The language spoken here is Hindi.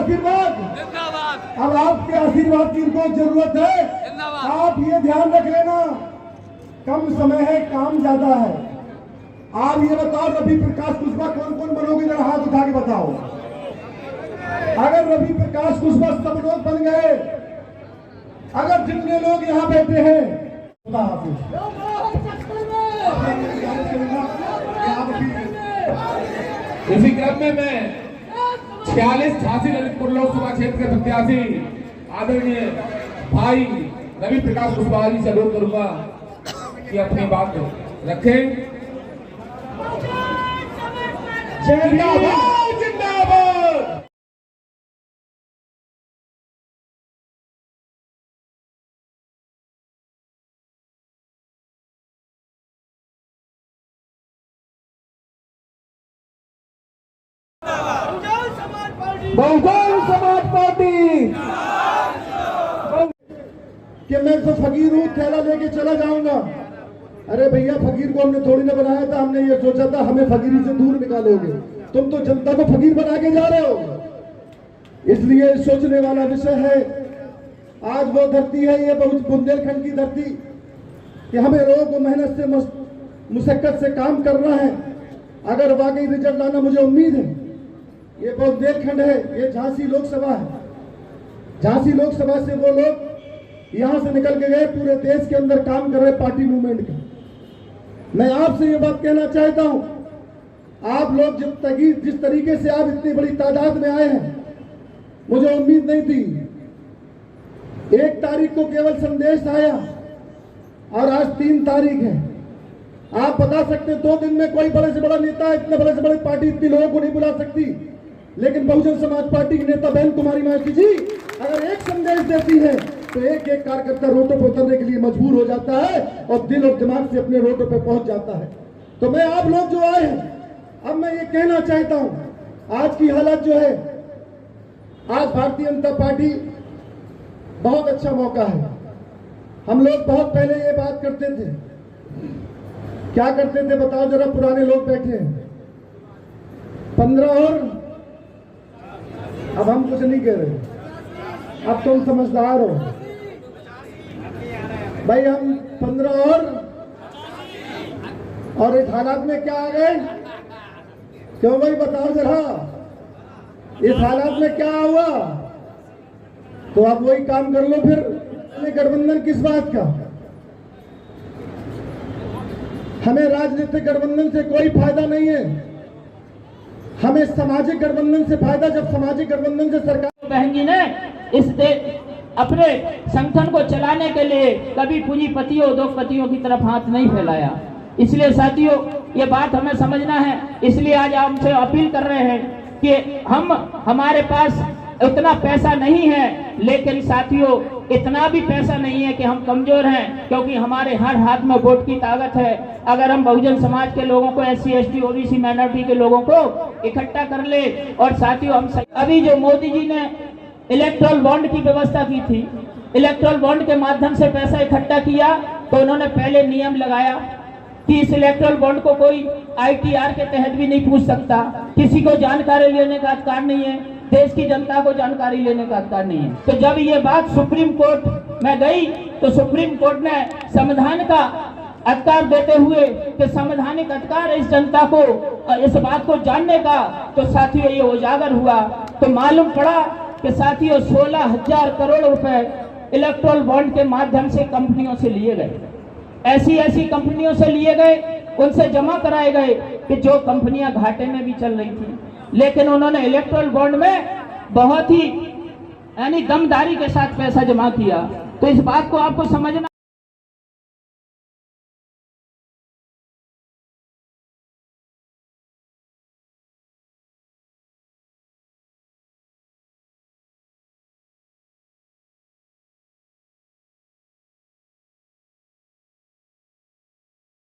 आशीर्वाद जिंदाबाद। अब आपके आशीर्वाद की इनको जरूरत है। आप ये ध्यान रख लेना, कम समय है, काम ज्यादा है। आप ये बताओ रवि प्रकाश कुशवाहा कौन कौन बनोगे, जरा हाथ उठा के बताओ। अगर रवि प्रकाश कुशवाहा सब लोग बन गए, अगर जितने लोग यहाँ बैठे हैं, इसी क्रम में मैं 46 झांसी ललितपुर लोकसभा क्षेत्र के प्रत्याशी आदरणीय भाई रवि प्रकाश कुशवाहा जी से अनुरोध करूंगा कि अपनी बात रखें। जिंदाबाद जिंदाबाद। बहुजन समाज पार्टी कि मैं तो फकीर हूँ, थैला लेके चला जाऊंगा। अरे भैया, फकीर को हमने थोड़ी ना बनाया था, हमने ये सोचा था हमें फकीरी से दूर निकालोगे। तुम तो जनता को फकीर बना के जा रहे हो। इसलिए सोचने वाला विषय है। आज वो धरती है, ये बहुत बुंदेलखंड की धरती, कि हमें लोगों को मेहनत से मुशक्कत से काम करना है। अगर वाकई रिजल्ट आना, मुझे उम्मीद है, ये बुंदेलखंड है, ये झांसी लोकसभा है। झांसी लोकसभा से वो लोग यहां से निकल के गए, पूरे देश के अंदर काम कर रहे पार्टी मूवमेंट के। मैं आपसे ये बात कहना चाहता हूं, आप लोग जिस तरीके से आप इतनी बड़ी तादाद में आए हैं, मुझे उम्मीद नहीं थी। 1 तारीख को केवल संदेश आया और आज 3 तारीख है। आप बता सकते 2 दिन में कोई बड़े से बड़ा नेता, इतने बड़े से बड़ी पार्टी इतनी लोगों को नहीं बुला सकती, लेकिन बहुजन समाज पार्टी की नेता बहन कुमारी मायावती जी अगर एक संदेश देती है तो एक एक कार्यकर्ता रोडों पर उतरने के लिए मजबूर हो जाता है और दिल और दिमाग से अपने रोडों पर पहुंच जाता है। तो मैं आप लोग जो आए हैं, अब मैं ये कहना चाहता हूं, आज की हालत जो है, आज भारतीय जनता पार्टी बहुत अच्छा मौका है। हम लोग बहुत पहले ये बात करते थे, क्या करते थे बताओ जरा, पुराने लोग बैठे हैं, 15 और अब हम कुछ नहीं कह रहे, अब तुम समझदार हो भाई, हम 15 और इस हालात में क्या आ गए, क्यों भाई बताओ जरा, इस हालात में क्या हुआ? तो आप वही काम कर लो फिर, गठबंधन किस बात का? हमें राजनीतिक गठबंधन से कोई फायदा नहीं है, हमें सामाजिक गठबंधन से फायदा। जब सामाजिक गठबंधन से सरकार, बहन जी ने अपने संगठन को चलाने के लिए कभी पूंजीपतियों उद्योगपतियों की तरफ हाथ नहीं फैलाया। इसलिए साथियों, ये बात हमें समझना है। इसलिए आज आपसे अपील कर रहे हैं कि हमारे पास उतना पैसा नहीं है, लेकिन साथियों इतना भी पैसा नहीं है कि हम कमजोर हैं, क्योंकि हमारे हर हाथ में वोट की ताकत है। अगर हम बहुजन समाज के लोगों को, SC ST OBC माइनॉरिटी के लोगों को इकट्ठा कर ले, और साथियों हम अभी जो मोदी जी ने इलेक्ट्रल बॉन्ड की व्यवस्था की थी, इलेक्ट्रल बॉन्ड के माध्यम से पैसा इकट्ठा किया, तो उन्होंने पहले नियम लगाया कि इस इलेक्ट्रल बॉन्ड को कोई ITR के तहत भी नहीं पूछ सकता, किसी को जानकारी लेने का अधिकार नहीं है, देश की जनता को जानकारी लेने का अधिकार नहीं है। तो जब ये बात सुप्रीम कोर्ट में गई, तो सुप्रीम कोर्ट ने संविधान का अधिकार देते हुए कि संवैधानिक अधिकार है इस जनता को इस बात को जानने का, तो साथियों ये उजागर हुआ। तो मालूम पड़ा कि साथियों 16,000 करोड़ रुपए इलेक्ट्रल बॉन्ड के माध्यम से कंपनियों से लिए गए, ऐसी कंपनियों से लिए गए, उनसे जमा कराए गए कि जो कंपनियां घाटे में भी चल रही थी, लेकिन उन्होंने इलेक्ट्रल बॉन्ड में बहुत ही यानी दमदारी के साथ पैसा जमा किया। तो इस बात को आपको समझना